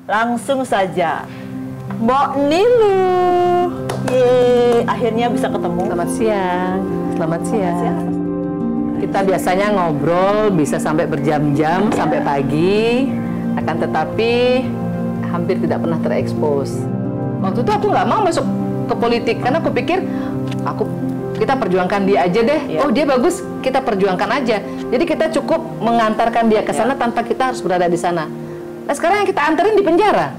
Langsung saja, Mbok Nilu. Yeay, akhirnya bisa ketemu. Selamat siang. Selamat siang. Kita biasanya ngobrol bisa sampai berjam-jam, sampai pagi. Akan tetapi hampir tidak pernah terekspos. Waktu itu aku nggak mau masuk ke politik karena aku pikir kita perjuangkan dia aja deh. Oh dia bagus, kita perjuangkan aja. Jadi kita cukup mengantarkan dia ke sana tanpa kita harus berada di sana. Nah sekarang yang kita anterin di penjara.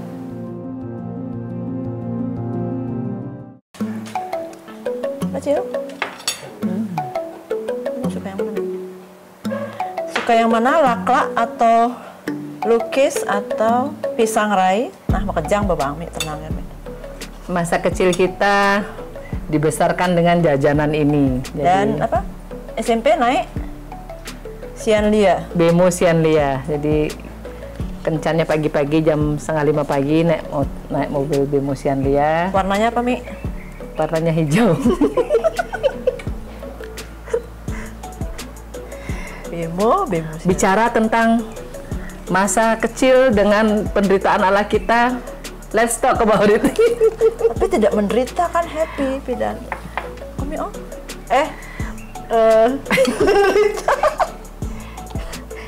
Kecil. Suka yang mana? Suka yang mana? Laklak atau lukis atau pisang rai? Nah, makejang babang mi tenang ya mi. Masa kecil kita dibesarkan dengan jajanan ini. Dan apa? SMP naik Sianlia. Bemo Sianlia. Jadi kencannya pagi-pagi jam 4:30 pagi naik mobil Bemo Sianlia. Warnanya apa mi? Warnanya hijau. Bemo Sianlia. Bicara tentang masa kecil dengan penderitaan ala kita, let's talk about it. Tapi tidak menderita kan, happy Pidan. Kami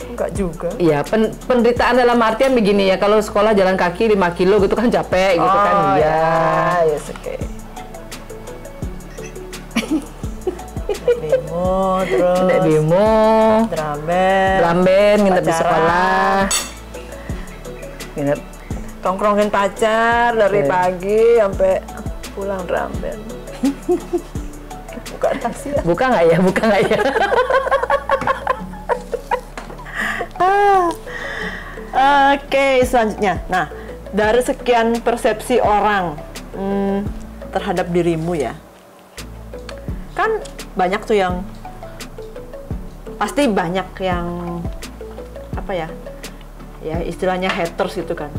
enggak juga. Iya, penderitaan dalam artian begini ya, kalau sekolah jalan kaki 5 kilo gitu kan capek gitu kan. Iya. Yes, oke. Bemo, terus Naik bemo, drum band, nginep di sekolah. Nginep tongkrongin pacar dari pagi sampai pulang drum band. Buka taksi ya. Buka nggak ya? Buka nggak ya? Oke, selanjutnya. Nah, dari sekian persepsi orang terhadap dirimu ya, kan banyak tuh yang pasti banyak yang apa ya istilahnya haters gitu kan.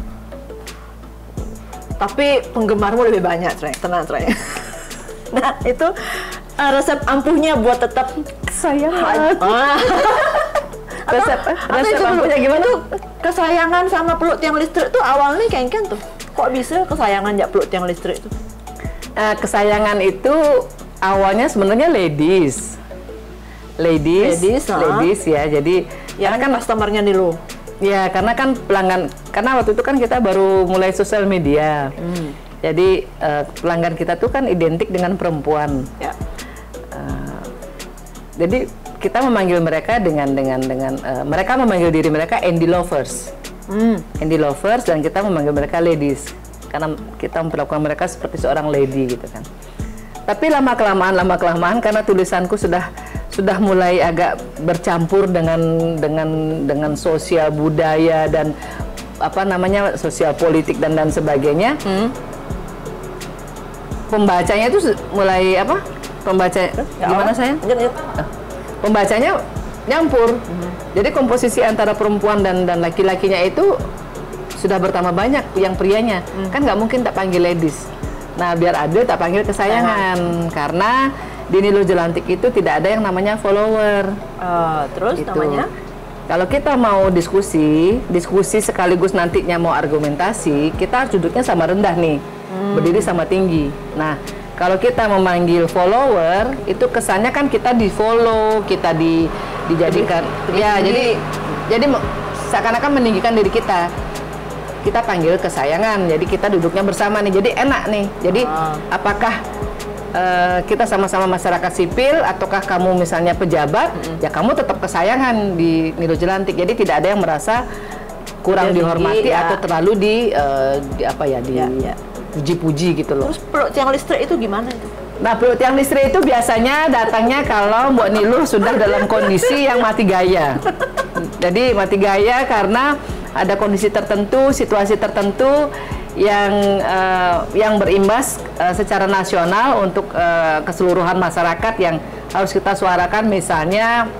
Tapi penggemarmu lebih banyak, Trey. Tenang, Trey. Nah, itu resep ampuhnya buat tetap kesayangan. resep ampuhnya gimana? Kesayangan sama peluk tiang listrik tuh awalnya kengken tuh. Kok bisa kesayangan ya peluk tiang listrik tuh? Kesayangan itu awalnya sebenarnya ladies ya. Jadi ya kan customernya nih lo. Ya, karena kan pelanggan, karena waktu itu kan kita baru mulai sosial media. Jadi pelanggan kita tuh kan identik dengan perempuan. Ya. Jadi kita memanggil mereka dengan mereka memanggil diri mereka indie lovers. Indie lovers, dan kita memanggil mereka ladies. Karena kita memperlakukan mereka seperti seorang lady gitu kan. Tapi lama kelamaan karena tulisanku sudah mulai agak bercampur dengan sosial budaya dan apa namanya sosial politik dan sebagainya. Pembacanya itu mulai apa? Gimana sayang? Pembacanya nyampur. Jadi komposisi antara perempuan dan laki-lakinya itu sudah bertambah banyak yang prianya. Kan nggak mungkin tak panggil ladies. Nah, biar adil tak panggil kesayangan. Karena di Nilu Jelantik itu tidak ada yang namanya follower. Terus gitu. Namanya? Kalau kita mau diskusi sekaligus nantinya mau argumentasi, kita harus duduknya sama rendah nih, berdiri sama tinggi. Nah, kalau kita memanggil follower, itu kesannya kan kita di-follow, kita dijadikan, jadi seakan-akan meninggikan diri kita. Kita panggil kesayangan, jadi kita duduknya bersama nih, jadi enak nih. Jadi apakah kita sama-sama masyarakat sipil ataukah kamu misalnya pejabat, ya kamu tetap kesayangan di Nilu Jelantik. Jadi tidak ada yang merasa kurang dihormati atau terlalu dipuji-puji gitu loh. Terus peluk tiang listrik itu gimana itu? Nah, peluk tiang listrik itu biasanya datangnya kalau Mbok Nilu sudah dalam kondisi yang mati gaya. Jadi mati gaya karena ada kondisi tertentu, situasi tertentu yang berimbas secara nasional untuk keseluruhan masyarakat yang harus kita suarakan. Misalnya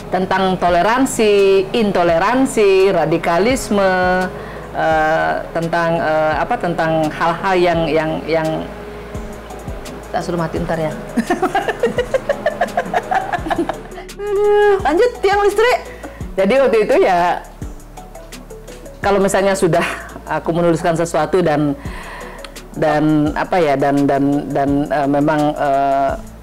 tentang toleransi, intoleransi, radikalisme, tentang tentang hal-hal yang tak suruh mati ntar ya. Lanjut, tiang listrik. Jadi waktu itu ya, kalau misalnya sudah aku menuliskan sesuatu dan memang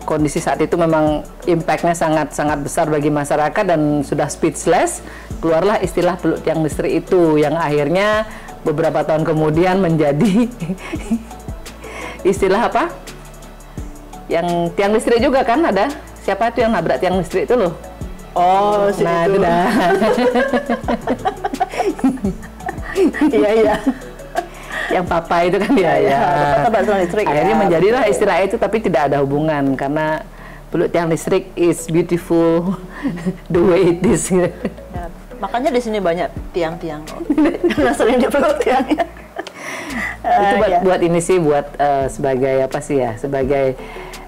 kondisi saat itu memang impactnya sangat besar bagi masyarakat dan sudah speechless, keluarlah istilah peluk tiang listrik itu yang akhirnya beberapa tahun kemudian menjadi istilah apa? Yang tiang listrik juga kan ada. Siapa itu yang nabrak tiang listrik itu loh? Oh, nah itu dah. Iya. Yang papa itu kan dia ya. Akhirnya menjadilah istilah itu, tapi tidak ada hubungan karena peluk tiang listrik is beautiful the way it is. Ya, makanya di sini banyak tiang-tiang karena sering dipeluk tiangnya. Itu buat ini sih, buat sebagai apa sih ya, sebagai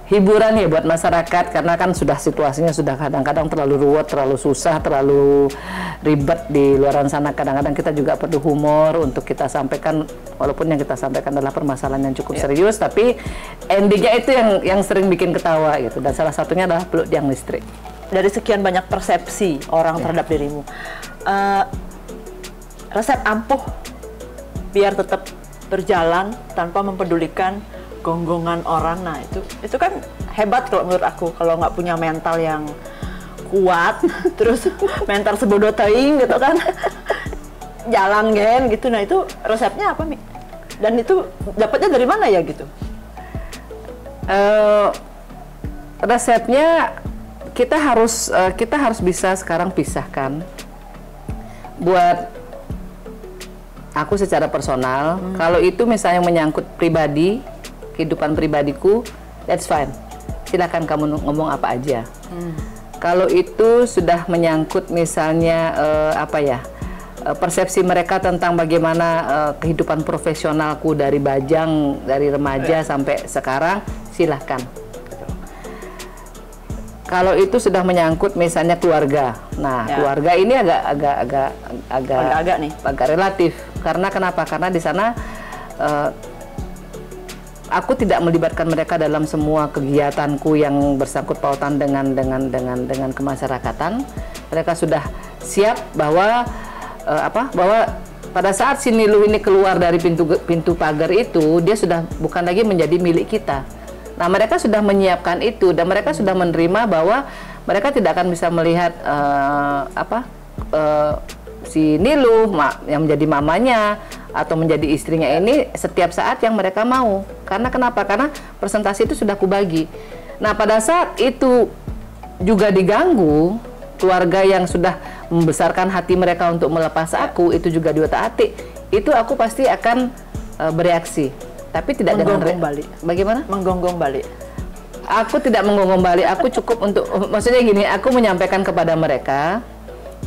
hiburan ya buat masyarakat, karena kan sudah situasinya sudah kadang-kadang terlalu ruwet, terlalu susah, terlalu ribet di luaran sana. Kadang-kadang kita juga perlu humor untuk kita sampaikan, walaupun yang kita sampaikan adalah permasalahan yang cukup serius, tapi endingnya itu yang sering bikin ketawa gitu. Dan salah satunya adalah peluk tiang listrik. Dari sekian banyak persepsi orang terhadap dirimu, resep ampuh biar tetap berjalan tanpa mempedulikan gonggongan orang, nah itu kan hebat kalau menurut aku. Kalau nggak punya mental yang kuat, terus mental sebodoh teing gitu kan, jalan gen gitu. Nah itu resepnya apa, Mi? Dan itu dapatnya dari mana ya gitu? Resepnya kita harus bisa sekarang pisahkan. Buat aku secara personal, kalau itu misalnya menyangkut pribadi, kehidupan pribadiku, that's fine. Silakan kamu ngomong apa aja. Kalau itu sudah menyangkut misalnya persepsi mereka tentang bagaimana kehidupan profesionalku dari bajang, dari remaja sampai sekarang, silahkan. Kalau itu sudah menyangkut misalnya keluarga, nah keluarga ini agak relatif. Karena kenapa? Karena di sana aku tidak melibatkan mereka dalam semua kegiatanku yang bersangkut pautan dengan kemasyarakatan. Mereka sudah siap bahwa pada saat si Niluh ini keluar dari pintu pagar itu, dia sudah bukan lagi menjadi milik kita. Nah, mereka sudah menyiapkan itu dan mereka sudah menerima bahwa mereka tidak akan bisa melihat si Niluh yang menjadi mamanya atau menjadi istrinya ini setiap saat yang mereka mau. Karena kenapa? Karena presentasi itu sudah kubagi. Nah, pada saat itu juga diganggu, keluarga yang sudah membesarkan hati mereka untuk melepas aku, itu juga diotak-atik, itu aku pasti akan bereaksi. Tapi tidak menggonggong balik. Bagaimana? Menggonggong balik. Aku tidak menggonggong balik, aku cukup untuk, maksudnya gini, aku menyampaikan kepada mereka,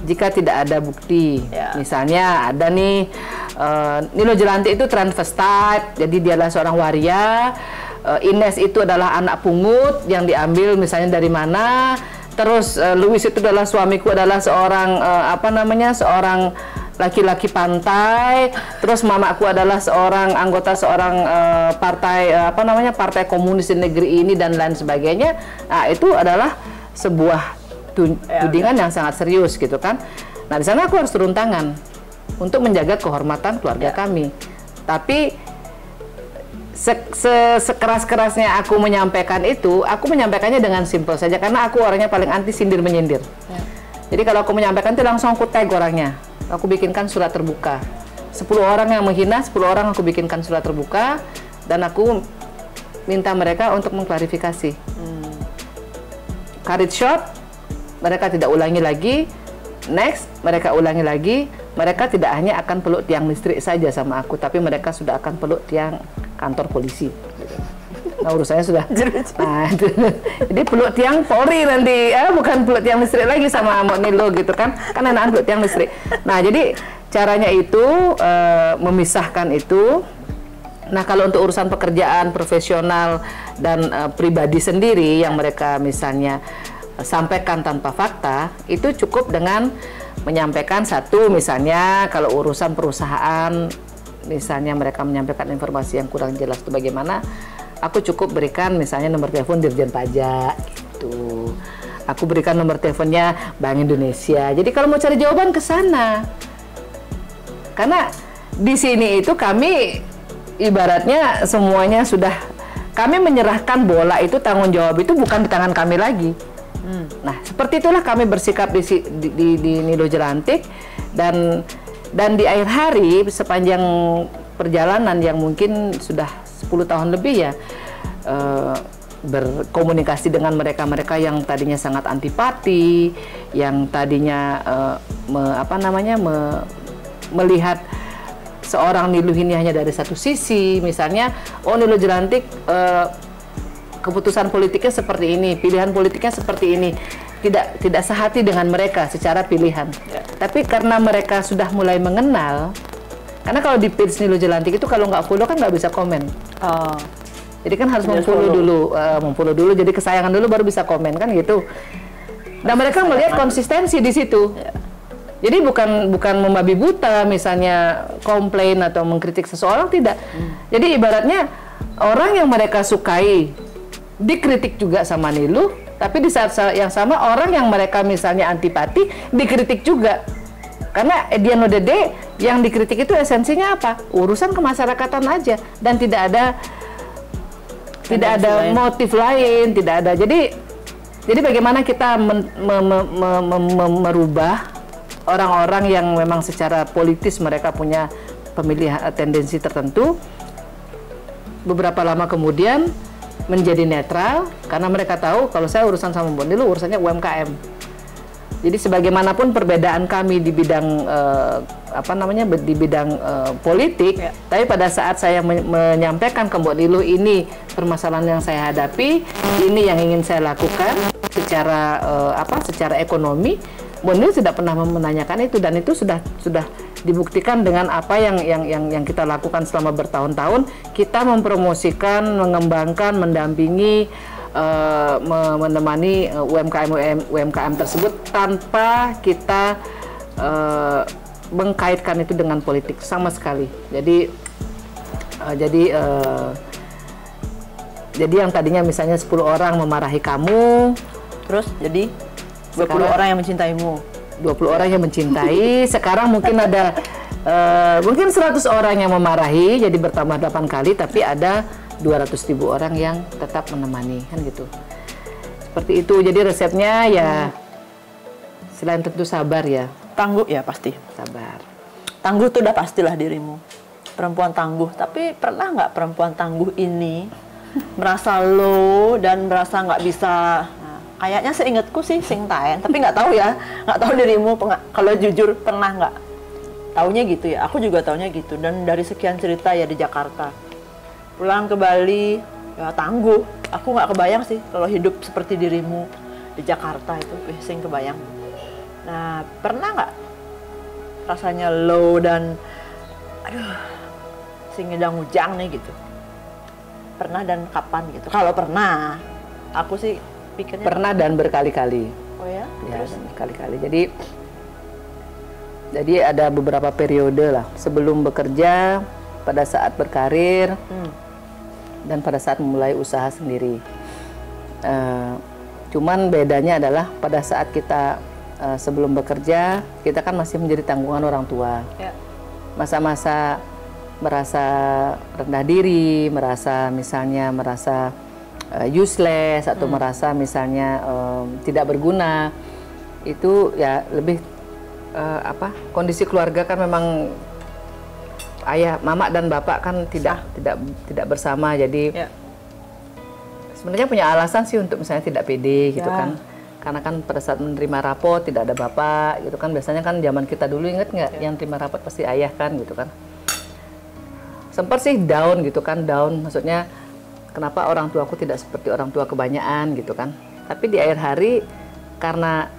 jika tidak ada bukti, misalnya ada nih, Nilo Jelantik itu transvestite, jadi dia adalah seorang waria, Ines itu adalah anak pungut yang diambil misalnya dari mana, terus Louis itu adalah suamiku adalah seorang, seorang laki-laki pantai, terus mamaku adalah seorang anggota partai partai komunis di negeri ini dan lain sebagainya. Nah, itu adalah sebuah tudingan yang sangat serius gitu kan. Nah, di sana aku harus turun tangan untuk menjaga kehormatan keluarga kami. Tapi sekeras-kerasnya aku menyampaikan itu, aku menyampaikannya dengan simpel saja karena aku orangnya paling anti sindir menyindir. Jadi kalau aku menyampaikan itu langsung aku tag orangnya. Aku bikinkan surat terbuka. 10 orang yang menghina, 10 orang aku bikinkan surat terbuka dan aku minta mereka untuk mengklarifikasi. Cut it short, mereka tidak ulangi lagi. Next, mereka ulangi lagi. Mereka tidak hanya akan peluk tiang listrik saja sama aku, tapi mereka sudah akan peluk tiang kantor polisi. Nah, urusannya sudah. Nah, jadi peluk tiang Polri nanti, bukan peluk tiang listrik lagi sama Mbak Nilo gitu kan? Kan enakan peluk tiang listrik. Nah, jadi caranya itu memisahkan itu. Nah, kalau untuk urusan pekerjaan profesional dan pribadi sendiri yang mereka misalnya sampaikan tanpa fakta, itu cukup dengan menyampaikan satu, misalnya kalau urusan perusahaan, misalnya mereka menyampaikan informasi yang kurang jelas itu bagaimana, aku cukup berikan misalnya nomor telepon Dirjen Pajak gitu. Aku berikan nomor teleponnya Bank Indonesia. Jadi kalau mau cari jawaban ke sana. Karena di sini itu kami ibaratnya semuanya sudah, kami menyerahkan bola itu, tanggung jawab itu bukan di tangan kami lagi. Nah, seperti itulah kami bersikap di Nilo Jelantik, dan di akhir hari sepanjang perjalanan yang mungkin sudah 10 tahun lebih ya, berkomunikasi dengan mereka-mereka yang tadinya sangat antipati, yang tadinya melihat seorang Niluh ini hanya dari satu sisi, misalnya, oh Nilo Jelantik keputusan politiknya seperti ini, pilihan politiknya seperti ini, tidak sehati dengan mereka secara pilihan. Tapi karena mereka sudah mulai mengenal, karena kalau di page Nilo Jelantik itu kalau nggak follow kan nggak bisa komen. Jadi kan harus memfollow dulu, jadi kesayangan dulu baru bisa komen kan gitu. Dan mereka melihat konsistensi di situ. Jadi bukan membabi buta, misalnya komplain atau mengkritik seseorang, tidak. Jadi ibaratnya orang yang mereka sukai dikritik juga sama Niluh, tapi di saat yang sama orang yang mereka misalnya antipati dikritik juga. Karena at the end of the day, yang dikritik itu esensinya apa? Urusan kemasyarakatan aja, dan tidak ada motif lain, tidak ada. Jadi bagaimana kita merubah orang-orang yang memang secara politis mereka punya pemilihan tendensi tertentu, beberapa lama kemudian menjadi netral, karena mereka tahu kalau saya urusan sama Mbak Niluh urusannya UMKM. Jadi sebagaimanapun perbedaan kami di bidang di bidang politik, tapi pada saat saya menyampaikan ke Mbak Niluh ini permasalahan yang saya hadapi, ini yang ingin saya lakukan secara ekonomi, Mbak Niluh tidak pernah menanyakan itu, dan itu sudah dibuktikan dengan apa yang kita lakukan selama bertahun-tahun. Kita mempromosikan, mengembangkan, mendampingi, menemani UMKM tersebut tanpa kita mengkaitkan itu dengan politik sama sekali. Jadi yang tadinya misalnya 10 orang memarahi kamu, terus jadi 20 orang yang mencintaimu. 20 orang yang mencintai, sekarang mungkin ada mungkin 100 orang yang memarahi, jadi bertambah 8 kali, tapi ada 200.000 orang yang tetap menemani, kan gitu. Seperti itu. Jadi resepnya ya selain tentu sabar ya. Tangguh ya pasti. Sabar. Tangguh itu udah pastilah dirimu. Perempuan tangguh. Tapi pernah nggak perempuan tangguh ini merasa low dan merasa nggak bisa? Kayaknya seingatku sih sing taen, tapi nggak tahu ya, nggak tahu dirimu. Kalau jujur pernah nggak? Taunya gitu ya. Aku juga taunya gitu. Dan dari sekian cerita ya di Jakarta, pulang ke Bali ya tangguh. Aku nggak kebayang sih kalau hidup seperti dirimu di Jakarta itu, sing kebayang. Nah, pernah nggak rasanya low dan aduh, sing ngedang ujang nih gitu? Pernah dan kapan gitu? Kalau pernah, aku sih pikirnya pernah dan berkali-kali. Oh ya? Terus berkali-kali. Jadi ada beberapa periode lah sebelum bekerja, pada saat berkarir, dan pada saat memulai usaha sendiri. Cuman bedanya adalah pada saat kita sebelum bekerja, kita kan masih menjadi tanggungan orang tua. Masa-masa merasa rendah diri, merasa useless atau merasa misalnya tidak berguna, itu ya lebih kondisi keluarga kan memang ayah, mama dan bapak kan tidak bersama, jadi sebenarnya punya alasan sih untuk misalnya tidak pede gitu kan, karena kan pada saat menerima rapot tidak ada bapak gitu kan. Biasanya kan zaman kita dulu, inget nggak, yang terima rapot pasti ayah kan gitu kan. Sempat sih down gitu kan, maksudnya kenapa orang tua aku tidak seperti orang tua kebanyakan gitu kan. Tapi di akhir hari, karena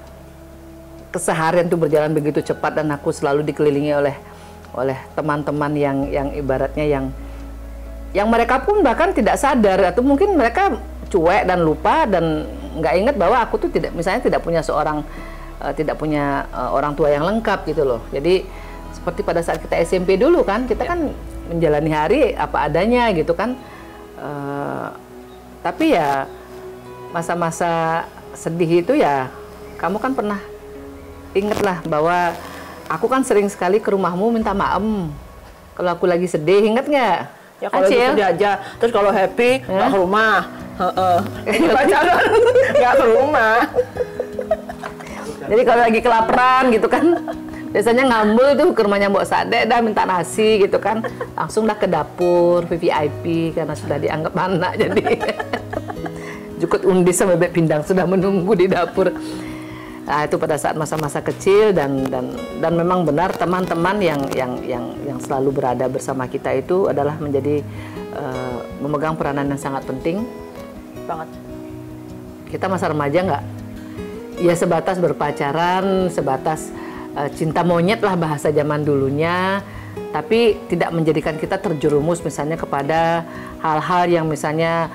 keseharian itu berjalan begitu cepat dan aku selalu dikelilingi oleh teman-teman yang ibaratnya yang mereka pun bahkan tidak sadar, atau mungkin mereka cuek dan lupa dan nggak ingat bahwa aku tuh misalnya tidak punya orang tua yang lengkap gitu loh. Jadi seperti pada saat kita SMP dulu kan, kita kan menjalani hari apa adanya gitu kan. Tapi ya masa-masa sedih itu ya, kamu kan pernah inget lah bahwa aku kan sering sekali ke rumahmu minta maem kalau aku lagi sedih, inget nggak? Ya kalau itu sedih aja, terus kalau happy nggak ke rumah. Pacaran nggak ke rumah. Jadi kalau lagi kelaparan gitu kan, biasanya ngambul tuh ke rumahnya Mbok Sade dah minta nasi gitu kan, langsung dah ke dapur VVIP karena sudah dianggap anak, jadi Jukut Undis sama Bebek Pindang sudah menunggu di dapur. Nah, itu pada saat masa-masa kecil dan memang benar teman-teman yang selalu berada bersama kita itu adalah menjadi memegang peranan yang sangat penting Banget. Kita masa remaja nggak? Ya sebatas berpacaran, sebatas cinta monyet lah bahasa zaman dulunya, tapi tidak menjadikan kita terjerumus misalnya kepada hal-hal yang misalnya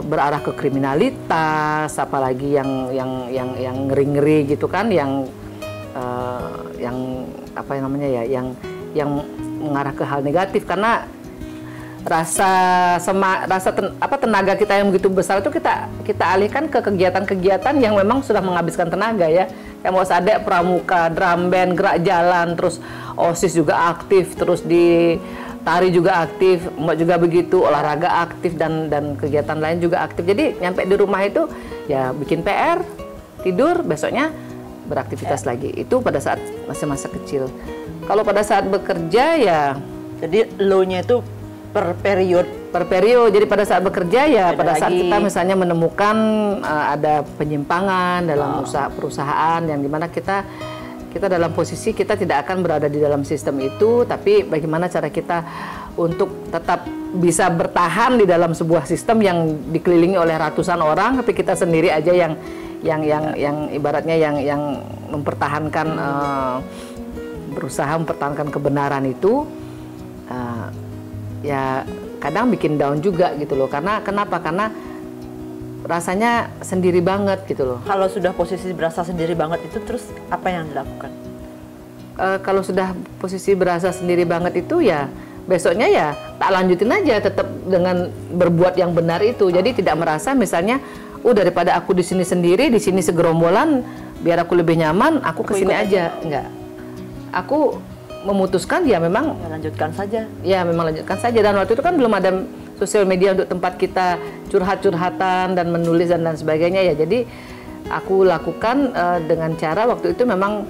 berarah ke kriminalitas, apalagi yang ngeri-ngeri gitu kan, yang apa namanya ya, yang mengarah ke hal negatif, karena tenaga kita yang begitu besar itu kita alihkan ke kegiatan-kegiatan yang memang sudah menghabiskan tenaga ya. Yang mau sadek pramuka, drum band, gerak jalan, terus OSIS juga aktif, terus di tari juga aktif, Mbak juga begitu, olahraga aktif dan kegiatan lain juga aktif. Jadi nyampe di rumah itu ya bikin PR, tidur, besoknya beraktivitas lagi. Itu pada saat masa-masa kecil. Kalau pada saat bekerja ya, jadi low-nya itu per periode. Jadi pada saat bekerja ya, pada saat lagi. kita misalnya menemukan ada penyimpangan dalam perusahaan yang dimana kita dalam posisi kita tidak akan berada di dalam sistem itu, tapi bagaimana cara kita untuk tetap bisa bertahan di dalam sebuah sistem yang dikelilingi oleh ratusan orang, tapi kita sendiri aja yang ibaratnya yang mempertahankan berusaha mempertahankan kebenaran itu, ya kadang bikin down juga gitu loh. Kenapa? Karena rasanya sendiri banget gitu loh. Kalau sudah posisi berasa sendiri banget itu, terus apa yang dilakukan? Kalau sudah posisi berasa sendiri banget itu ya besoknya ya tak lanjutin aja, tetap dengan berbuat yang benar itu. Jadi tidak merasa misalnya, daripada aku di sini sendiri, di sini segerombolan, biar aku lebih nyaman, aku kesini aja. Enggak. Aku memutuskan ya memang lanjutkan saja. Ya memang lanjutkan saja. Dan waktu itu kan belum ada sosial media untuk tempat kita curhat-curhatan dan menulis dan sebagainya ya. Jadi aku lakukan dengan cara waktu itu memang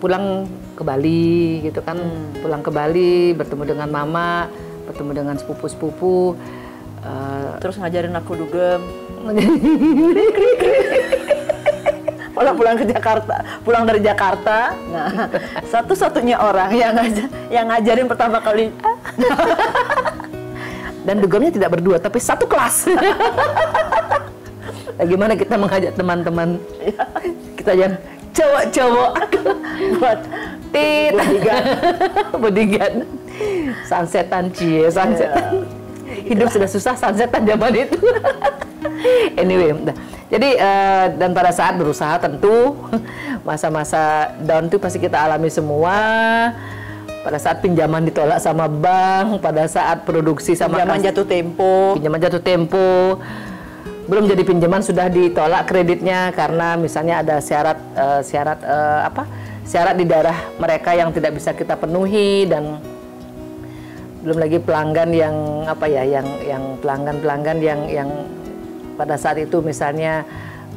pulang ke Bali gitu kan. Pulang ke Bali, bertemu dengan mama, bertemu dengan sepupu-sepupu. Terus ngajarin aku dugem. Pulang dari Jakarta. Nah, satu-satunya orang yang ngajarin pertama kali. Dan dugamnya tidak berdua, tapi satu kelas. Bagaimana kita mengajak teman-teman kita yang cowok-cowok buat bodyguard, sunsetan sunsetan. Hidup sudah susah, sunsetan zaman itu. Anyway, jadi dan pada saat berusaha tentu masa-masa down itu pasti kita alami semua. Pada saat pinjaman ditolak sama bank, pada saat produksi sama pinjaman jatuh tempo, belum jadi pinjaman sudah ditolak kreditnya karena misalnya ada syarat di daerah mereka yang tidak bisa kita penuhi, dan belum lagi pelanggan yang pelanggan yang pada saat itu misalnya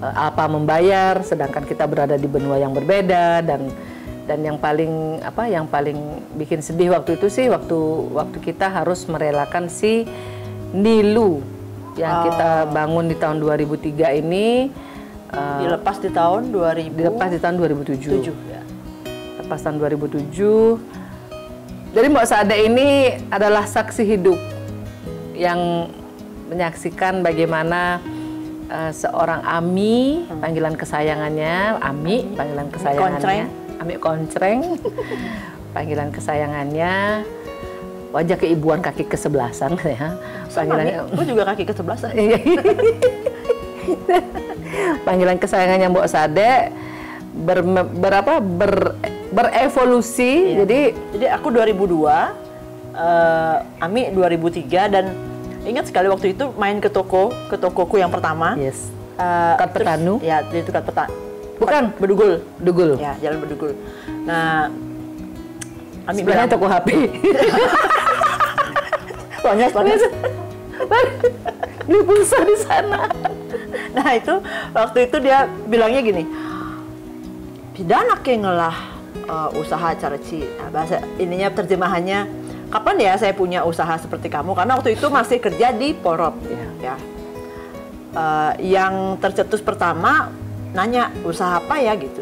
apa membayar sedangkan kita berada di benua yang berbeda, dan yang paling bikin sedih waktu itu sih waktu kita harus merelakan si Nilu yang kita bangun di tahun 2003 ini, dilepas di tahun 2007. Ya. Lepas tahun 2007. Jadi Mbak Sade ini adalah saksi hidup yang menyaksikan bagaimana seorang Ami, panggilan kesayangannya, Ami Koncreng, panggilan kesayangannya, wajah keibuan kaki ke-11an ya. Panggilannya, aku juga kaki ke-11an. panggilan kesayangannya Mbok Sade berevolusi. Iya. Jadi aku 2002, Ami 2003, dan ingat sekali waktu itu main ke tokoku yang pertama. Yes. Kat Petanu. Ya, itu Kat Petanu. Bukan, Bedugul. Dugul. Ya, Jalan Bedugul. Nah, Ami Sebenarnya bilang, toko HP. soalnya Beli pulsa di sana. nah itu waktu itu dia bilangnya gini, pidana ke ngelah usaha careci. Nah, bahasa ininya terjemahannya, kapan ya saya punya usaha seperti kamu? Karena waktu itu masih kerja di Polrop. Ya. Yang tercetus pertama nanya usaha apa ya gitu.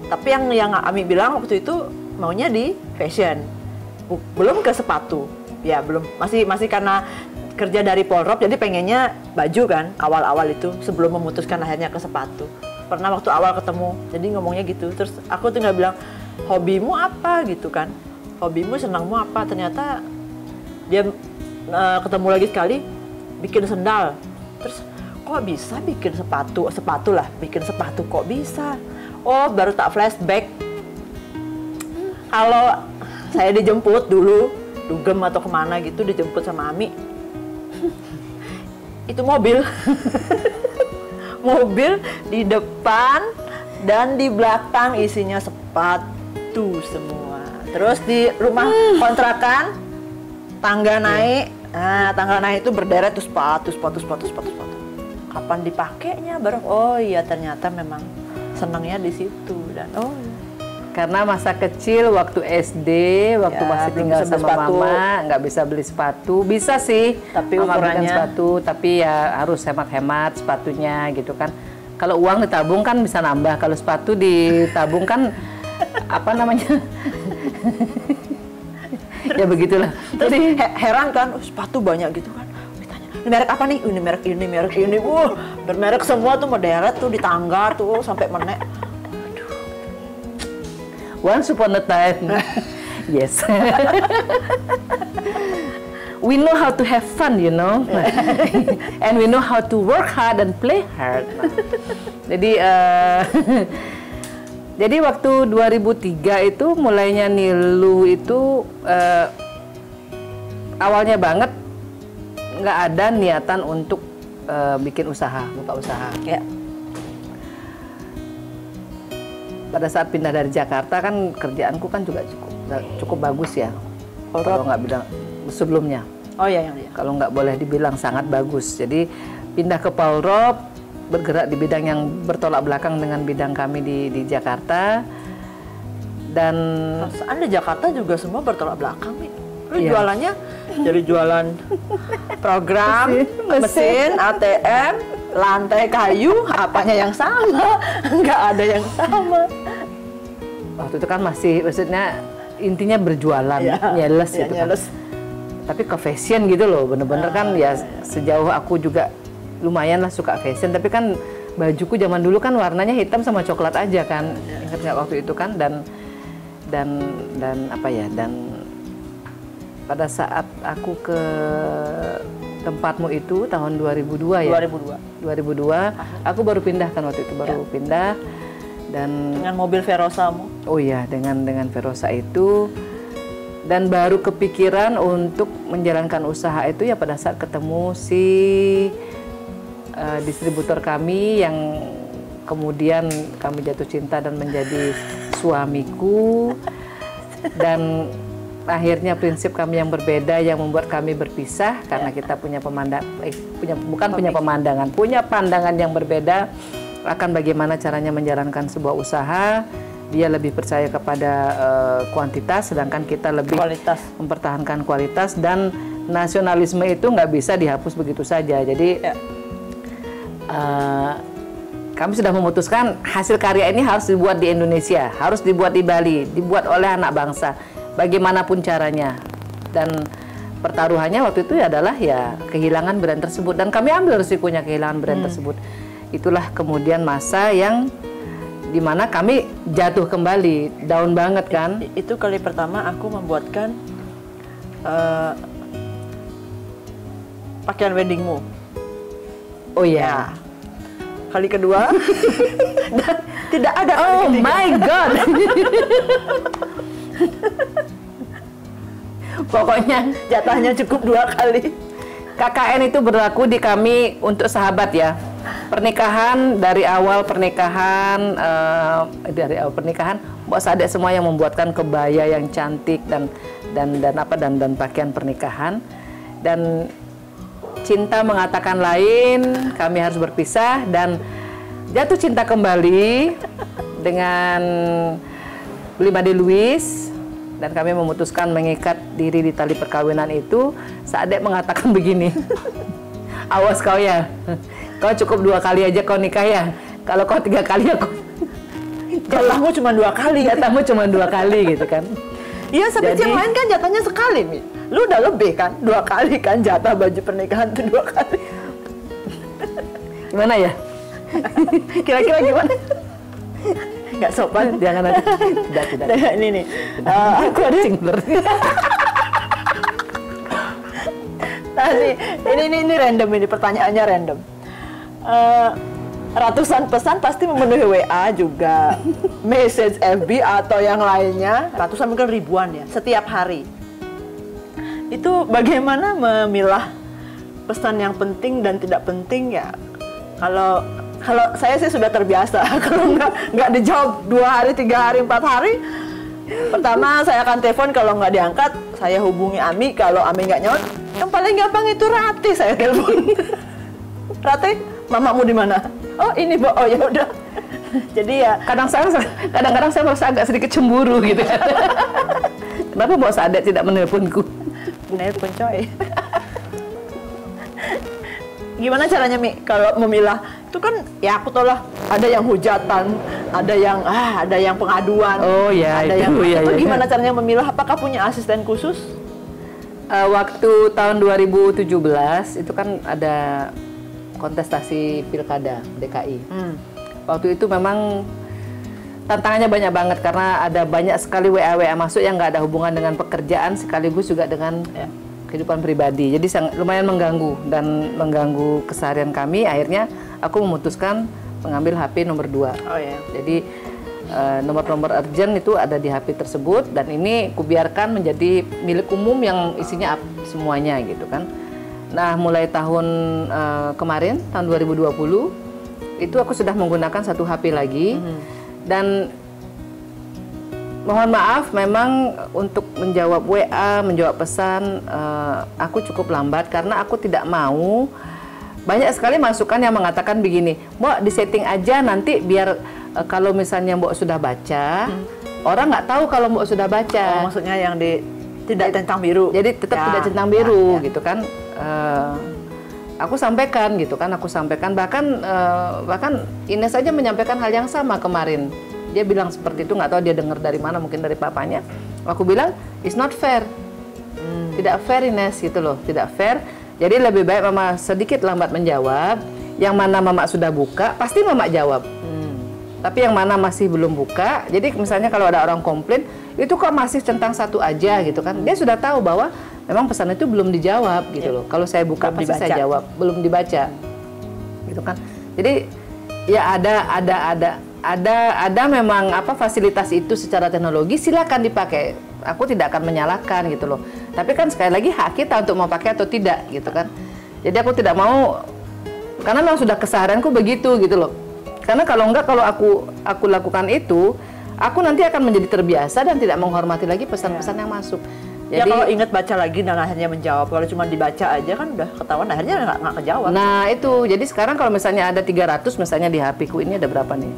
Tapi yang Ami bilang waktu itu maunya di fashion, belum ke sepatu. Ya belum, masih karena kerja dari Polrop, jadi pengennya baju kan awal-awal itu sebelum memutuskan akhirnya ke sepatu. Pernah waktu awal ketemu, jadi ngomongnya gitu. Terus aku tinggal bilang, hobimu apa gitu kan? Hobimu, senangmu apa? Ternyata dia ketemu lagi sekali, bikin sendal. Terus kok bisa bikin sepatu lah, bikin sepatu kok bisa? Oh, baru tak flashback. Kalau saya dijemput dulu, dugem atau kemana gitu, dijemput sama Ami. Itu mobil. Mobil di depan dan di belakang isinya sepatu semua. Terus di rumah kontrakan, tangga naik. Nah, tangga naik itu berderet tuh sepatu. Kapan dipakainya baru, oh iya ternyata memang senangnya di situ. Dan karena masa kecil waktu SD, waktu Ya, masih belum tinggal bisa beli sama sepatu. mama, nggak bisa beli sepatu. Bisa sih, Tapi Mama belikan ukurannya- sepatu, tapi ya harus hemat-hemat sepatunya gitu kan. Kalau uang ditabung kan bisa nambah, kalau sepatu ditabung kan apa namanya? Ya begitulah. Jadi heran kan, sepatu banyak gitu kan. Ditanya, ini merek apa nih? Ini merek ini. Bermerek semua tuh, berderet tuh di tangga tuh sampai menek. Once upon a time, yes. We know how to have fun, you know, and we know how to work hard and play hard. Jadi, jadi waktu 2003 itu mulainya Nilu itu awalnya banget nggak ada niatan untuk bikin usaha, buka usaha. Ya. Pada saat pindah dari Jakarta kan kerjaanku kan juga cukup bagus ya. Kalau nggak bilang sebelumnya. Oh iya yang dia. Kalau nggak boleh dibilang sangat bagus. Jadi pindah ke Polrop, bergerak di bidang yang bertolak belakang dengan bidang kami di Jakarta. Dan Perasaan di Jakarta juga semua bertolak belakang nih. Lu Iya. jualannya jadi jualan program, mesin, ATM, lantai kayu, apanya yang sama? Nggak ada yang sama. waktu itu kan masih, maksudnya intinya berjualan, Iya. nyeles Iya, gitu nyeles. kan. Tapi ke fashion gitu loh, bener-bener kan ya sejauh aku juga lumayan lah suka fashion. Tapi kan bajuku zaman dulu kan warnanya hitam sama coklat aja kan, ingat nggak waktu itu kan. Dan apa ya, dan pada saat aku ke tempatmu itu tahun 2002 ya. 2002 aku baru pindah kan waktu itu, baru pindah. Dan Dengan mobil Verosamu. oh iya, dengan Verosa itu, dan baru kepikiran untuk menjalankan usaha itu ya pada saat ketemu si distributor kami yang kemudian kami jatuh cinta dan menjadi suamiku. Dan akhirnya prinsip kami yang berbeda yang membuat kami berpisah karena kita punya punya pandangan yang berbeda akan bagaimana caranya menjalankan sebuah usaha. Dia lebih percaya kepada kuantitas, sedangkan kita lebih Kualitas. mempertahankan kualitas, dan nasionalisme itu nggak bisa dihapus begitu saja. Jadi kami sudah memutuskan hasil karya ini harus dibuat di Indonesia, harus dibuat di Bali, dibuat oleh anak bangsa, bagaimanapun caranya. Dan pertaruhannya waktu itu adalah ya kehilangan brand tersebut, dan kami ambil risikonya kehilangan brand tersebut. Itulah kemudian masa yang dimana kami jatuh kembali, down banget kan. Itu kali pertama aku membuatkan pakaian weddingmu. Oh iya. kali kedua. Dan tidak ada kali Oh ketiga. my God. Pokoknya Jatahnya cukup 2 kali. KKN itu berlaku di kami untuk sahabat ya. Pernikahan dari awal pernikahan, Mbak Sadek semua yang membuatkan kebaya yang cantik dan pakaian pernikahan. Dan cinta mengatakan lain, kami harus berpisah dan jatuh cinta kembali dengan Blimade Louis. Dan kami memutuskan mengikat diri di tali perkawinan itu. Sadek mengatakan begini, awas kau ya, kau cukup 2 kali aja kau nikah ya. Kalau kau 3 kali aku, Jatahmu cuma 2 kali. jatahmu cuma 2 kali gitu kan. Iya, tapi Jadi- yang lain kan jatahnya sekali, Mi. Lu udah lebih kan? 2 kali kan jatah baju pernikahan tuh 2 kali. Gimana ya? Kira-kira gimana? Nggak sopan. Jangan ada. Tidak. Ini nih, aku ada Cingler. Nah, ini random, ini pertanyaannya random. Ratusan pesan pasti memenuhi WA juga, message FB atau yang lainnya, ratusan mungkin ribuan ya, setiap hari. Itu bagaimana memilah pesan yang penting dan tidak penting ya? Kalau saya sih sudah terbiasa, kalau nggak dijawab 2 hari, 3 hari, 4 hari, pertama saya akan telepon, kalau nggak diangkat, saya hubungi Ami, kalau Ami nggak nyaut, yang paling gampang itu Rati saya telepon. Rati, mamamu di mana? Oh ini, Bo. Oh ya udah. Jadi ya Kadang-kadang saya merasa agak sedikit cemburu gitu kan. Kenapa Mbak Sadek tidak menelponku? nelpon coy. Gimana caranya, Mi, kalau memilah? Itu kan ya aku tahu lah, ada yang hujatan, ada yang pengaduan. Oh ya, ada itu, yang ya, itu ya. gimana caranya memilah? Apakah punya asisten khusus? Waktu tahun 2017 itu kan ada kontestasi pilkada DKI. Waktu itu memang tantangannya banyak banget karena ada banyak sekali WA masuk yang nggak ada hubungan dengan pekerjaan sekaligus juga dengan kehidupan pribadi. Jadi lumayan mengganggu keseharian kami. Akhirnya aku memutuskan mengambil HP nomor 2. Oh ya. Jadi nomor-nomor urgent itu ada di HP tersebut dan ini kubiarkan menjadi milik umum yang isinya semuanya gitu kan. Nah, mulai tahun kemarin, tahun 2020, itu aku sudah menggunakan 1 HP lagi. Dan mohon maaf, memang untuk menjawab WA, menjawab pesan, aku cukup lambat karena aku tidak mau. Banyak sekali masukan yang mengatakan begini, Mbak disetting aja nanti biar kalau misalnya Mbak sudah baca, orang nggak tahu kalau Mbak sudah baca. Oh, maksudnya yang tidak centang biru. Jadi tetap tidak centang biru gitu kan. Aku sampaikan bahkan Ines saja menyampaikan hal yang sama kemarin. Dia bilang seperti itu, nggak tahu dia dengar dari mana, mungkin dari papanya. Aku bilang it's not fair, tidak fair Ines gitu loh, tidak fair. Jadi lebih baik Mama sedikit lambat menjawab. Yang mana Mama sudah buka pasti Mama jawab. Tapi yang mana masih belum buka, jadi misalnya kalau ada orang komplain, itu kok masih centang 1 aja gitu kan. Dia sudah tahu bahwa memang pesan itu belum dijawab gitu loh. Kalau saya buka Belum pasti dibaca. saya jawab, belum dibaca. Gitu kan. Jadi ya ada memang fasilitas itu secara teknologi silakan dipakai. Aku tidak akan menyalahkan gitu loh. Tapi kan sekali lagi hak kita untuk mau pakai atau tidak gitu kan. Jadi aku tidak mau, karena memang sudah keseharianku begitu gitu loh. Karena kalau aku lakukan itu, aku nanti akan menjadi terbiasa dan tidak menghormati lagi pesan-pesan yang masuk. Ya kalau ingat baca lagi dan akhirnya menjawab. Kalau cuma dibaca aja kan udah ketahuan, akhirnya nggak kejawab. Nah itu, jadi sekarang kalau misalnya ada 300 misalnya di HP ku ini ada berapa nih?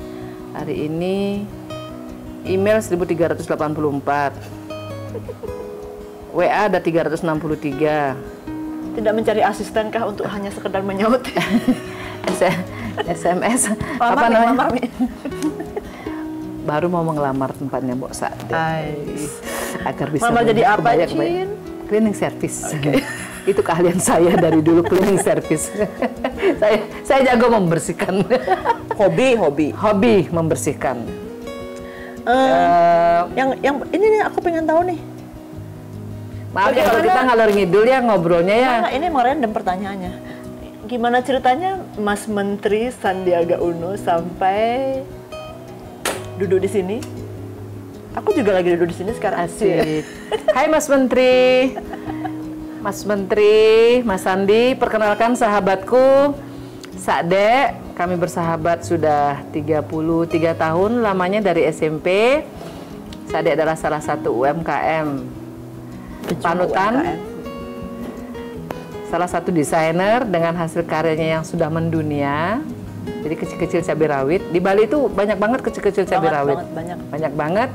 Hari ini email 1384, WA ada 363. Tidak mencari asisten kah untuk hanya sekedar menyaut? SMS apa namanya? Baru mau mengelamar tempatnya Mbok Sadek. Agar bisa Mama jadi apa, kebaya. Cin? Cleaning service. Itu keahlian saya dari dulu, cleaning service. saya jago membersihkan. Hobi membersihkan. Yang ini nih aku pengen tahu nih. Maaf ya kalau kita ngalor ngidul ya ngobrolnya ya. Nah, ini emang random pertanyaannya. gimana ceritanya Mas Menteri Sandiaga Uno sampai duduk di sini? Aku juga lagi duduk di sini sekarang. Asik. Hai Mas Menteri. Mas Menteri, Mas Sandi, perkenalkan sahabatku, Sakdek. Kami bersahabat sudah 33 tahun lamanya dari SMP. Sakdek adalah salah satu UMKM panutan. Salah satu desainer dengan hasil karyanya yang sudah mendunia. Jadi kecil-kecil cabai rawit. Di Bali itu banyak banget kecil-kecil cabai rawit. Banyak banget.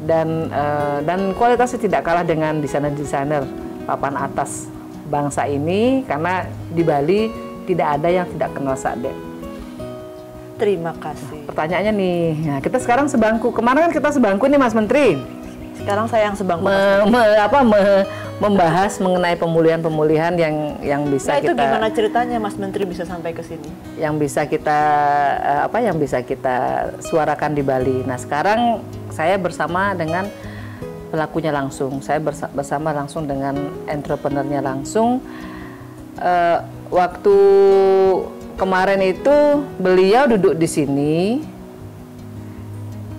Dan kualitasnya tidak kalah dengan desainer-desainer papan atas bangsa ini, karena di Bali tidak ada yang tidak kenal Sakdek. Terima kasih. Pertanyaannya nih, nah kita sekarang sebangku. Kemarin kan kita sebangku nih Mas Menteri. Sekarang saya yang sebangku. Membahas mengenai pemulihan yang bisa itu kita. Gimana ceritanya Mas Menteri bisa sampai ke sini? Yang bisa kita yang bisa kita suarakan di Bali. Nah sekarang saya bersama dengan pelakunya langsung. Saya bersama langsung dengan entrepreneurnya langsung. Waktu kemarin itu beliau duduk di sini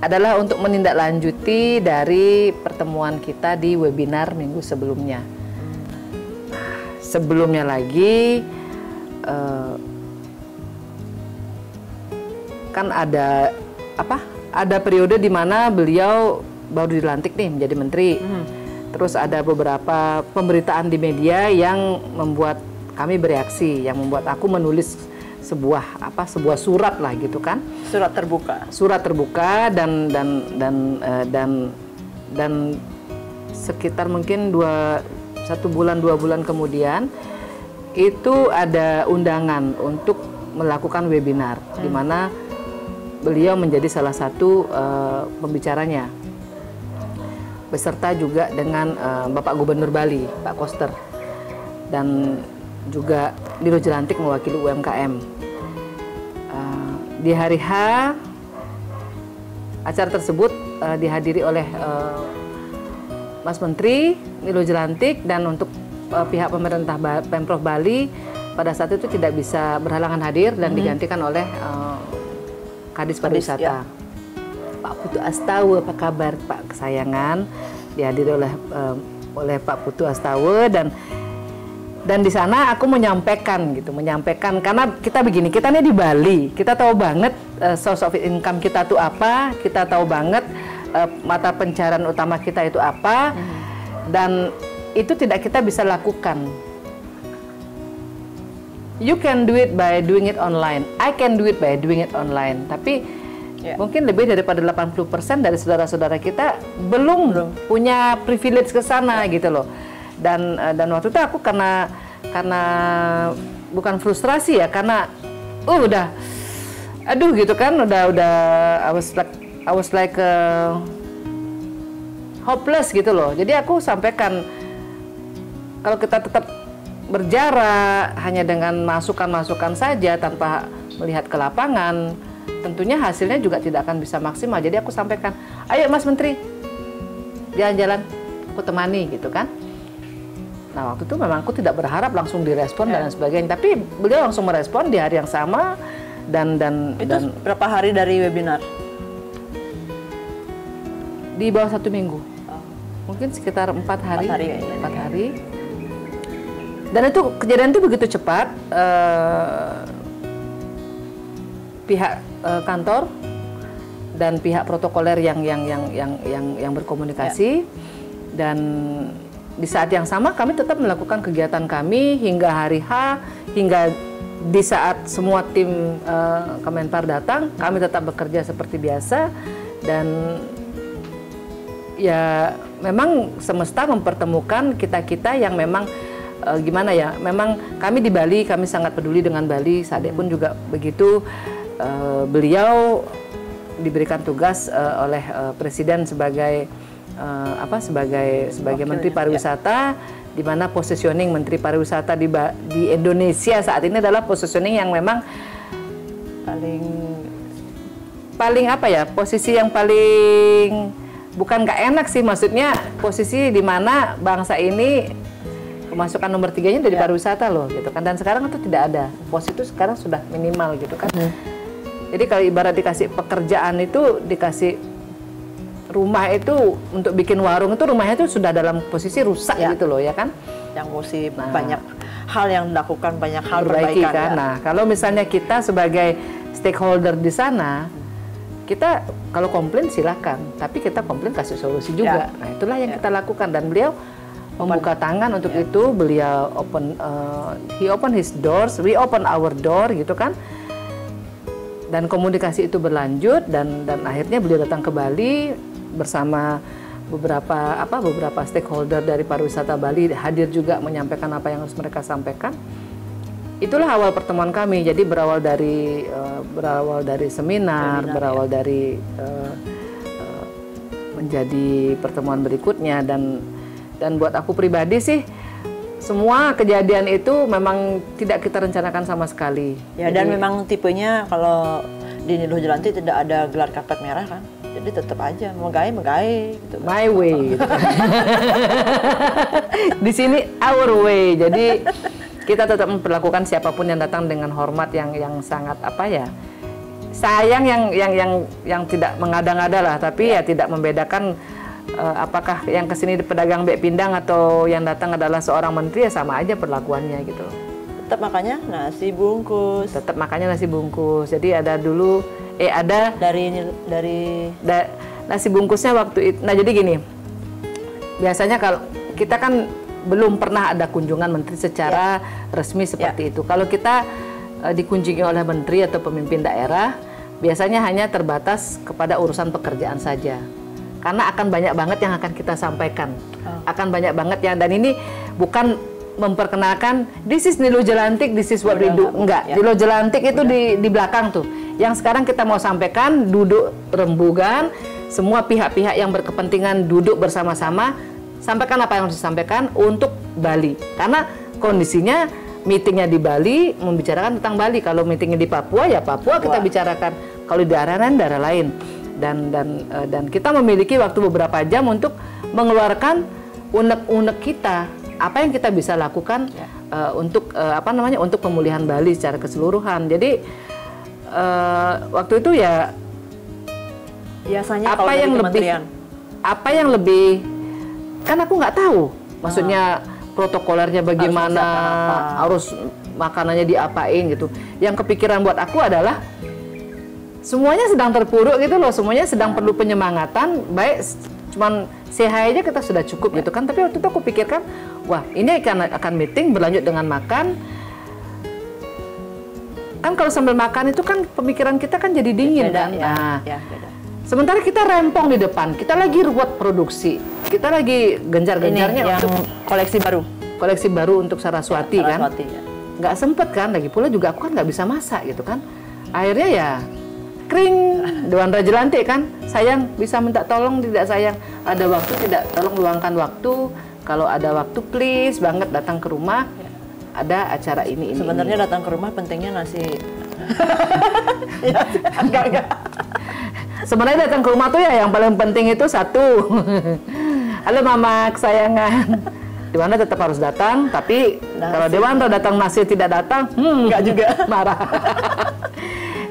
adalah untuk menindaklanjuti dari pertemuan kita di webinar minggu sebelumnya. Sebelumnya lagi kan ada periode di mana beliau baru dilantik nih menjadi menteri. Terus ada beberapa pemberitaan di media yang membuat kami bereaksi, yang membuat aku menulis sebuah surat lah gitu kan. Surat terbuka dan sekitar mungkin 1 bulan 2 bulan kemudian itu ada undangan untuk melakukan webinar di mana beliau menjadi salah satu pembicaranya, beserta juga dengan Bapak Gubernur Bali, Pak Koster, dan juga Diro Jelantik mewakili UMKM. Di hari H, acara tersebut dihadiri oleh Mas Menteri, Diro Jelantik, dan untuk pihak pemerintah Pemprov Bali pada saat itu tidak bisa berhalangan hadir dan digantikan oleh Kadis Pariwisata. Ya. Pak Putu Astawa, apa kabar Pak kesayangan? Dihadiri oleh Pak Putu Astawa dan di sana aku menyampaikan karena kita begini, kita nih di Bali, kita tahu banget source of income kita tuh apa, kita tahu banget mata pencarian utama kita itu apa, dan itu tidak kita bisa lakukan. You can do it by doing it online, I can do it by doing it online, tapi mungkin lebih daripada 80% dari saudara-saudara kita belum punya privilege ke sana gitu loh. Dan waktu itu aku karena bukan frustrasi ya, karena udah aduh gitu kan, udah I was like hopeless gitu loh. Jadi aku sampaikan kalau kita tetap berjarak hanya dengan masukan-masukan saja tanpa melihat ke lapangan, tentunya hasilnya juga tidak akan bisa maksimal. Jadi aku sampaikan, ayo Mas Menteri jalan-jalan, aku temani gitu kan. Nah waktu itu memang aku tidak berharap langsung direspon dan sebagainya, tapi beliau langsung merespon di hari yang sama dan berapa hari dari webinar? Di bawah 1 minggu, mungkin sekitar 4 hari. 4 hari. Dan itu kejadian itu begitu cepat. Pihak kantor dan pihak protokoler yang berkomunikasi dan di saat yang sama kami tetap melakukan kegiatan kami hingga hari H, hingga di saat semua tim Kemenpar datang, kami tetap bekerja seperti biasa. Dan ya memang semesta mempertemukan kita-kita yang memang gimana ya, memang kami di Bali, kami sangat peduli dengan Bali. Sakdek pun juga begitu. Beliau diberikan tugas oleh Presiden sebagai sebagai Menteri Pariwisata, di mana positioning Menteri Pariwisata di Indonesia saat ini adalah positioning yang memang paling posisi yang paling bukan nggak enak sih, maksudnya posisi di mana bangsa ini pemasukan nomor 3-nya dari pariwisata loh gitu kan, dan sekarang itu tidak ada, pos itu sekarang sudah minimal gitu kan. Jadi kalau ibarat dikasih pekerjaan itu, dikasih rumah itu untuk bikin warung itu, rumahnya itu sudah dalam posisi rusak gitu loh ya kan. Yang mesti banyak hal yang dilakukan, banyak hal perbaiki perbaikan kan. Nah, kalau misalnya kita sebagai stakeholder di sana, kita kalau komplain silakan, tapi kita komplain kasih solusi juga. Nah, itulah yang kita lakukan, dan beliau membuka tangan untuk itu. Beliau he open his doors, we open our door gitu kan. Dan komunikasi itu berlanjut, dan akhirnya beliau datang ke Bali bersama beberapa stakeholder dari pariwisata Bali, hadir juga menyampaikan apa yang harus mereka sampaikan. Itulah awal pertemuan kami. Jadi berawal dari seminar, berawal dari menjadi pertemuan berikutnya, dan buat aku pribadi sih, semua kejadian itu memang tidak kita rencanakan sama sekali. Ya, jadi, dan memang tipenya kalau di Niluh Jelantik tidak ada gelar karpet merah kan. Jadi tetap aja megai gitu. My way. Gitu. Di sini our way. Jadi kita tetap memperlakukan siapapun yang datang dengan hormat yang sangat sayang, yang tidak mengada-ngada lah, tapi ya tidak membedakan apakah yang kesini pedagang bek pindang atau yang datang adalah seorang menteri, ya sama aja perlakuannya gitu. Tetap makannya nasi bungkus. Tetap makannya nasi bungkus. Jadi ada dulu ada nasi bungkusnya waktu itu. Nah, jadi gini. Biasanya kalau kita kan belum pernah ada kunjungan menteri secara resmi seperti itu. Kalau kita dikunjungi oleh menteri atau pemimpin daerah, biasanya hanya terbatas kepada urusan pekerjaan saja. Karena akan banyak banget yang akan kita sampaikan, akan banyak banget yang, dan ini bukan memperkenalkan this is Niluh Jelantik, this is what we do, enggak. Niluh Jelantik itu di belakang tuh. Yang sekarang kita mau sampaikan, duduk rembugan, semua pihak-pihak yang berkepentingan duduk bersama-sama, sampaikan apa yang harus disampaikan untuk Bali. Karena kondisinya meetingnya di Bali, membicarakan tentang Bali. Kalau meetingnya di Papua, ya Papua kita bicarakan. Kalau di daerah lain. Dan kita memiliki waktu beberapa jam untuk mengeluarkan unek-unek kita, apa yang kita bisa lakukan untuk untuk pemulihan Bali secara keseluruhan. Jadi waktu itu ya biasanya apa yang lebih kan aku nggak tahu, maksudnya protokolernya bagaimana, harus makanannya diapain gitu. Yang kepikiran buat aku adalah semuanya sedang terpuruk gitu loh, semuanya sedang perlu penyemangatan, baik cuman sehat aja kita sudah cukup gitu kan. Tapi waktu itu aku pikirkan, wah ini akan meeting berlanjut dengan makan. Kan kalau sambil makan itu kan pemikiran kita kan jadi dingin kan. Nah, sementara kita rempong di depan, kita lagi buat produksi, kita lagi gencar-gencarnya untuk koleksi baru untuk Saraswati kan. Nggak sempet kan, lagi pula juga aku kan nggak bisa masak gitu kan. Akhirnya ya kering, Dewan Raja Jelantik kan, sayang bisa minta tolong tidak sayang, ada waktu tidak, tolong luangkan waktu, kalau ada waktu please banget datang ke rumah, ada acara ini. Sebenarnya datang ke rumah pentingnya nasi. Enggak. Sebenarnya datang ke rumah tuh ya yang paling penting itu satu. Halo mama kesayangan. Dewan Raja tetap harus datang, tapi kalau Dewan Raja datang masih tidak datang, enggak juga marah.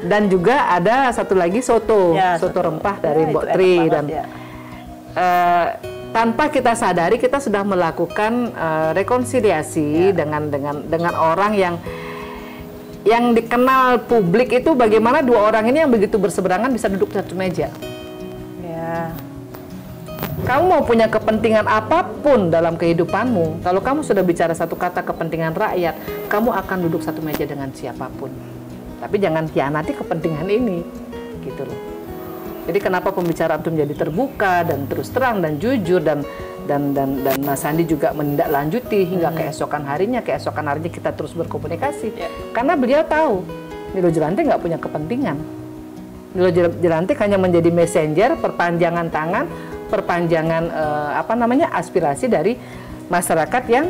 Dan juga ada satu lagi soto rempah dari Mbok Tri, dan tanpa kita sadari kita sudah melakukan rekonsiliasi dengan orang yang dikenal publik itu, bagaimana dua orang ini yang begitu berseberangan bisa duduk satu meja. Kamu mau punya kepentingan apapun dalam kehidupanmu, kalau kamu sudah bicara satu kata kepentingan rakyat, kamu akan duduk satu meja dengan siapapun. Tapi jangan hianati kepentingan ini, gitu loh. Jadi kenapa pembicaraan itu menjadi terbuka dan terus terang dan jujur, dan Mas Sandi juga menindaklanjuti hingga keesokan harinya kita terus berkomunikasi. Karena beliau tahu Niluh Jelantik nggak punya kepentingan. Niluh Jelantik hanya menjadi messenger, perpanjangan tangan, perpanjangan aspirasi dari masyarakat yang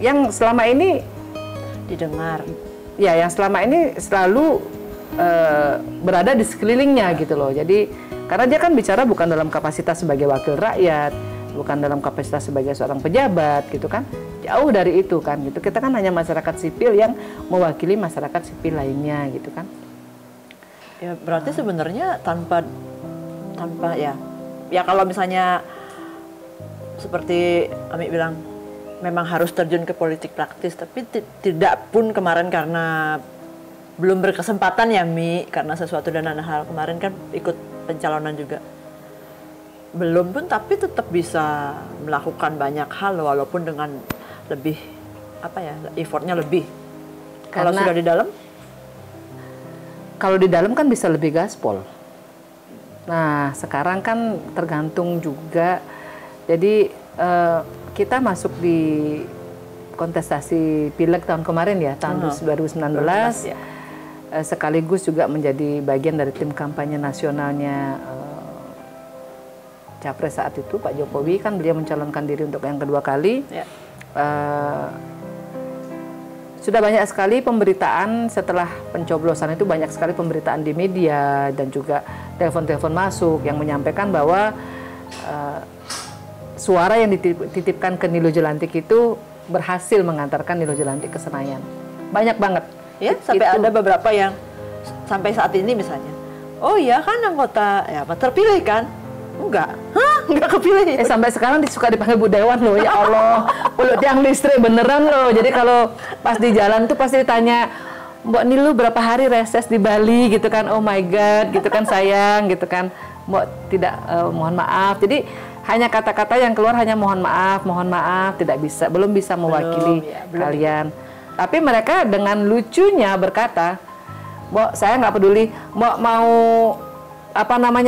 yang selama ini didengar. Ya, yang selama ini selalu berada di sekelilingnya gitu loh. Jadi karena dia kan bicara bukan dalam kapasitas sebagai wakil rakyat, bukan dalam kapasitas sebagai seorang pejabat gitu kan, jauh dari itu kan gitu. Kita kan hanya masyarakat sipil yang mewakili masyarakat sipil lainnya gitu kan. Ya berarti sebenarnya tanpa ya kalau misalnya seperti Ami bilang memang harus terjun ke politik praktis, tapi tidak pun kemarin karena belum berkesempatan ya Mi, karena sesuatu dan hal kemarin kan ikut pencalonan juga. Belum pun tapi tetap bisa melakukan banyak hal walaupun dengan lebih effortnya lebih. Kalau sudah di dalam? Kalau di dalam kan bisa lebih gaspol. Nah sekarang kan tergantung juga. Jadi kita masuk di kontestasi pileg tahun kemarin ya, tahun 2019. Ya. Sekaligus juga menjadi bagian dari tim kampanye nasionalnya Capres saat itu Pak Jokowi, kan beliau mencalonkan diri untuk yang kedua kali. Ya. Sudah banyak sekali pemberitaan setelah pencoblosan itu, banyak sekali pemberitaan di media dan juga telepon-telepon masuk yang menyampaikan bahwa suara yang dititipkan ke Nilo Jelantik itu berhasil mengantarkan Nilo Jelantik ke Senayan. Banyak banget. Ya, sampai ada beberapa yang sampai saat ini misalnya, oh iya kan anggota terpilih kan? Enggak. Hah? Enggak kepilih. Sampai sekarang suka dipanggil Bu Dewan loh. Ya Allah, mulut tiang listrik beneran loh. Jadi kalau pas di jalan tuh pasti ditanya, Mbak Nilu berapa hari reses di Bali gitu kan? Oh my God, gitu kan sayang, gitu kan. Mbak tidak, mohon maaf. Jadi hanya kata-kata yang keluar hanya mohon maaf, tidak bisa, belum bisa mewakili kalian. Tapi mereka dengan lucunya berkata, Mbak saya nggak peduli, Mbak mau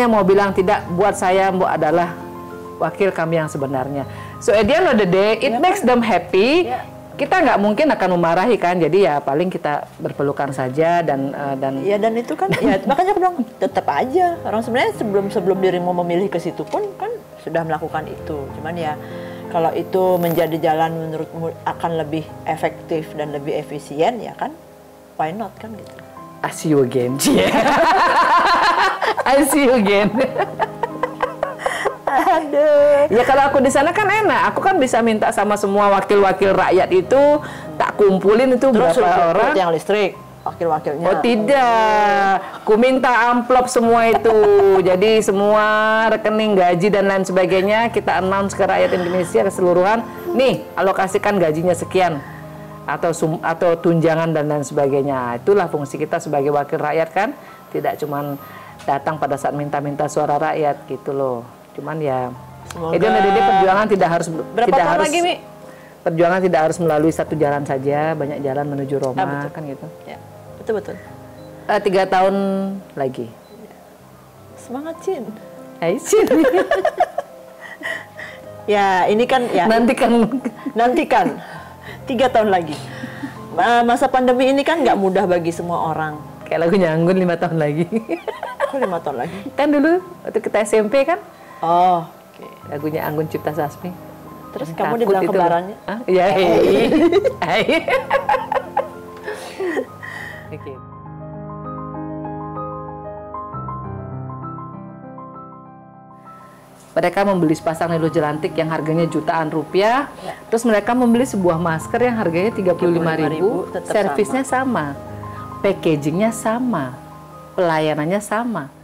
mau bilang tidak, buat saya Mbak adalah wakil kami yang sebenarnya. So at the end of the day, it makes them happy. Kita nggak mungkin akan memarahi kan, jadi ya paling kita berpelukan saja dan itu kan ya makanya aku bilang tetap aja orang sebenarnya sebelum dirimu memilih ke situ pun kan sudah melakukan itu. Cuman ya kalau itu menjadi jalan menurutmu akan lebih efektif dan lebih efisien ya kan, why not kan gitu. I see you again. I see you again. Aduh. Ya kalau aku di sana kan enak. Aku kan bisa minta sama semua wakil-wakil rakyat itu, tak kumpulin itu terus berapa orang. Yang listrik, wakil-wakilnya. Oh tidak. Ku minta amplop semua itu. Jadi semua rekening gaji dan lain sebagainya kita announce ke rakyat Indonesia keseluruhan. Nih, alokasikan gajinya sekian. Atau tunjangan dan lain sebagainya. Itulah fungsi kita sebagai wakil rakyat kan, tidak cuman datang pada saat minta-minta suara rakyat gitu loh. Cuman ya itu perjuangan tidak harus lagi, Mi? Perjuangan tidak harus melalui satu jalan saja, banyak jalan menuju Roma kan gitu. Ya, betul. 3 tahun lagi. Semangat, Cin. Hai, Cin. Ya, ini kan ya nantikan 3 tahun lagi. Masa pandemi ini kan nggak mudah bagi semua orang. Kayak lagunya Anggun 5 tahun lagi. Kok 5 tahun lagi? Kan dulu waktu kita SMP kan? Oh, oke. Lagunya Anggun Cipta Sasmi. Terus kamu dibilang kembarannya? Iya. Oke. Mereka membeli sepasang Nilo Jelantik yang harganya jutaan rupiah. Ya. Terus mereka membeli sebuah masker yang harganya 35.000. Servisnya sama. Packagingnya sama. Pelayanannya sama.